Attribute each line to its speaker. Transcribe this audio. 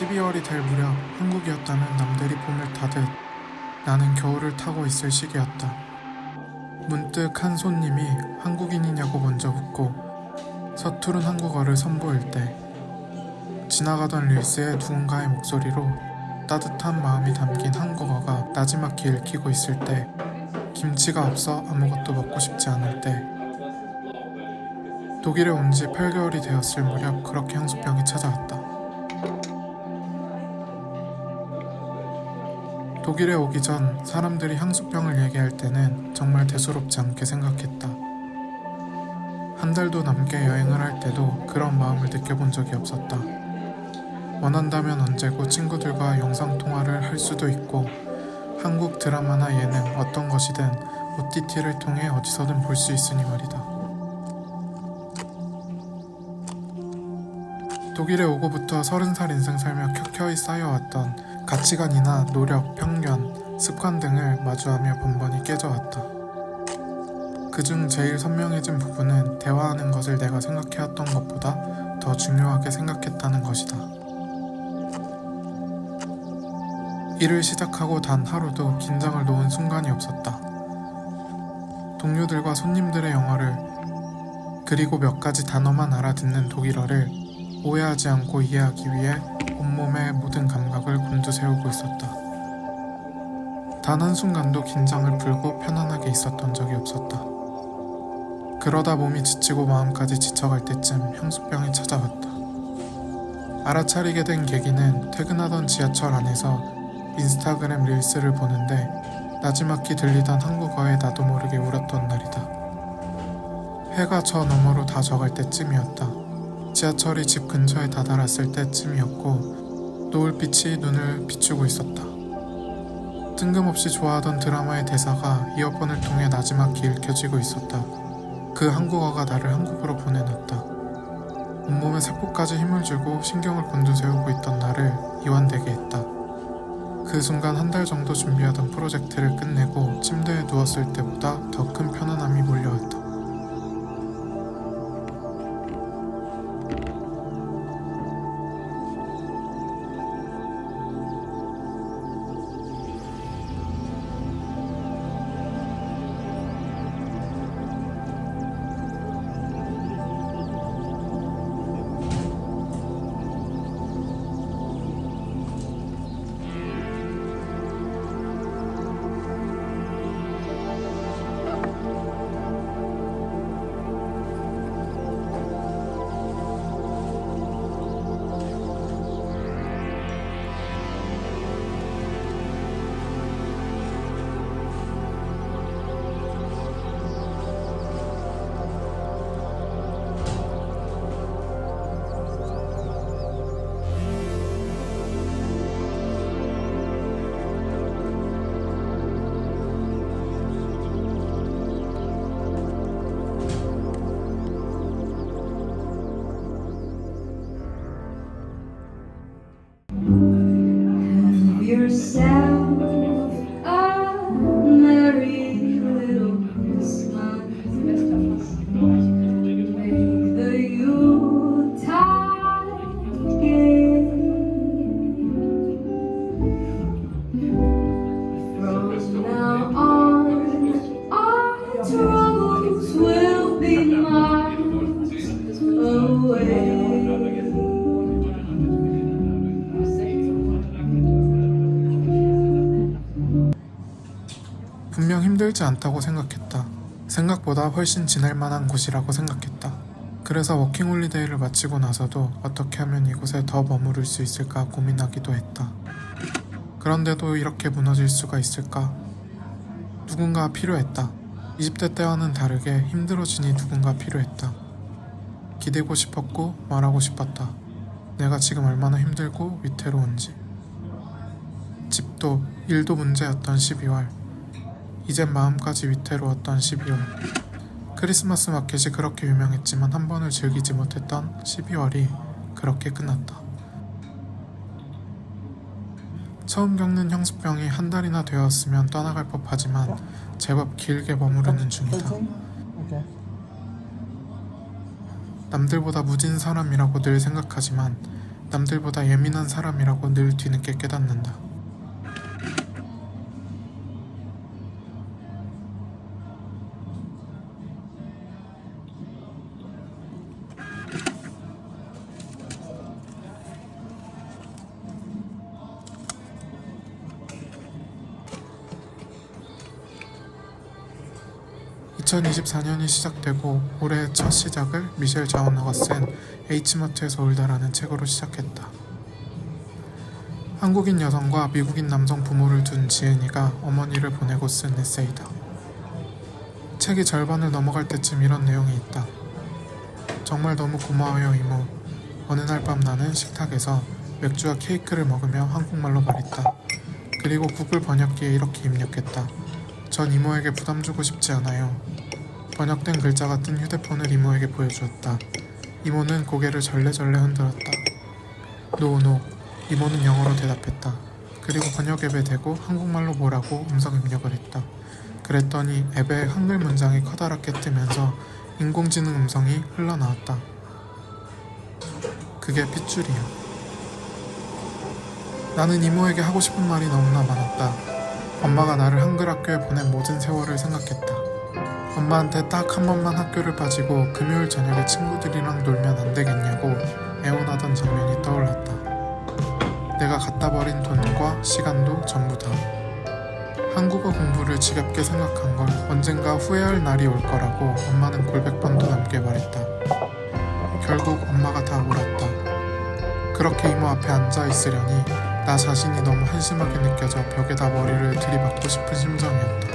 Speaker 1: 12월이 될 무렵 한국이었다면 남들이 봄을 타듯 나는 겨울을 타고 있을 시기였다. 문득 한 손님이 한국인이냐고 먼저 묻고 서투른 한국어를 선보일 때 지나가던 릴스에 누군가의 목소리로 따뜻한 마음이 담긴 한국어가 나지막히 읽히고 있을 때, 김치가 없어 아무것도 먹고 싶지 않을 때, 독일에 온 지 8개월이 되었을 무렵 그렇게 향수병이 찾아왔다. 독일에 오기 전 사람들이 향수병을 얘기할 때는 정말 대수롭지 않게 생각했다. 한 달도 넘게 여행을 할 때도 그런 마음을 느껴본 적이 없었다. 원한다면 언제고 친구들과 영상통화를 할 수도 있고, 한국 드라마나 예능 어떤 것이든 OTT를 통해 어디서든 볼 수 있으니 말이다. 독일에 오고부터 30살 인생 살며 켜켜이 쌓여왔던 가치관이나 노력, 편견, 습관 등을 마주하며 번번이 깨져왔다. 그중 제일 선명해진 부분은 대화하는 것을 내가 생각해왔던 것보다 더 중요하게 생각했다는 것이다. 일을 시작하고 단 하루도 긴장을 놓은 순간이 없었다. 동료들과 손님들의 영어를, 그리고 몇 가지 단어만 알아듣는 독일어를 오해하지 않고 이해하기 위해 온몸의 모든 감각을 곤두세우고 있었다. 단 한순간도 긴장을 풀고 편안하게 있었던 적이 없었다. 그러다 몸이 지치고 마음까지 지쳐갈 때쯤 향수병이 찾아왔다. 알아차리게 된 계기는 퇴근하던 지하철 안에서 인스타그램 릴스를 보는데 나지막히 들리던 한국어에 나도 모르게 울었던 날이다. 해가 저 너머로 다 져갈 때쯤이었다. 지하철이 집 근처에 다다랐을 때쯤이었고 노을빛이 눈을 비추고 있었다. 뜬금없이 좋아하던 드라마의 대사가 이어폰을 통해 나지막히 읽혀지고 있었다. 그 한국어가 나를 한국으로 보내놨다. 온몸에 세포까지 힘을 주고 신경을 곤두세우고 있던 나를 이완되게 했다. 그 순간 한 달 정도 준비하던 프로젝트를 끝내고 침대에 누웠을 때보다 더 큰 편안함이 몰려왔다.
Speaker 2: Yourself a merry little Christmas. Make the Yuletide gay. From now on, our troubles will be miles away.
Speaker 1: 분명 힘들지 않다고 생각했다. 생각보다 훨씬 지낼 만한 곳이라고 생각했다. 그래서 워킹홀리데이를 마치고 나서도 어떻게 하면 이곳에 더 머무를 수 있을까 고민하기도 했다. 그런데도 이렇게 무너질 수가 있을까? 누군가 필요했다. 20대 때와는 다르게 힘들어지니 누군가 필요했다. 기대고 싶었고 말하고 싶었다. 내가 지금 얼마나 힘들고 위태로운지. 집도 일도 문제였던 12월. 이젠 마음까지 위태로웠던 12월. 크리스마스 마켓이 그렇게 유명했지만 한 번을 즐기지 못했던 12월이 그렇게 끝났다. 처음 겪는 향수병이 한 달이나 되었으면 떠나갈 법하지만 제법 길게 머무르는 중이다. 남들보다 무진 사람이라고 늘 생각하지만 남들보다 예민한 사람이라고 늘 뒤늦게 깨닫는다. (2024년이) 시작되고 올해의 첫 시작을 미셸 자원너가 쓴 H마트에서 울다라는 책으로 시작했다. 한국인 여성과 미국인 남성 부모를 둔 지은이가 어머니를 보내고 쓴 에세이다. 책이 절반을 넘어갈 때쯤 이런 내용이 있다. 정말 너무 고마워요 이모. 어느 날 밤 나는 식탁에서 맥주와 케이크를 먹으며 한국말로 말했다. 그리고 구글 번역기에 이렇게 입력했다. 전 이모에게 부담 주고 싶지 않아요. 번역된 글자가 뜬 휴대폰을 이모에게 보여주었다. 이모는 고개를 절레절레 흔들었다. 노. 이모는 영어로 대답했다. 그리고 번역 앱에 대고 한국말로 뭐라고 음성 입력을 했다. 그랬더니 앱에 한글 문장이 커다랗게 뜨면서 인공지능 음성이 흘러나왔다. 그게 핏줄이야. 나는 이모에게 하고 싶은 말이 너무나 많았다. 엄마가 나를 한글 학교에 보낸 모든 세월을 생각했다. 엄마한테 딱 한 번만 학교를 빠지고 금요일 저녁에 친구들이랑 놀면 안 되겠냐고 애원하던 장면이 떠올랐다. 내가 갖다 버린 돈과 시간도 전부 다. 한국어 공부를 지겹게 생각한 걸 언젠가 후회할 날이 올 거라고 엄마는 골백 번도 넘게 말했다. 결국 엄마가 다 울었다. 그렇게 이모 앞에 앉아 있으려니 나 자신이 너무 한심하게 느껴져 벽에다 머리를 들이박고 싶은 심정이었다.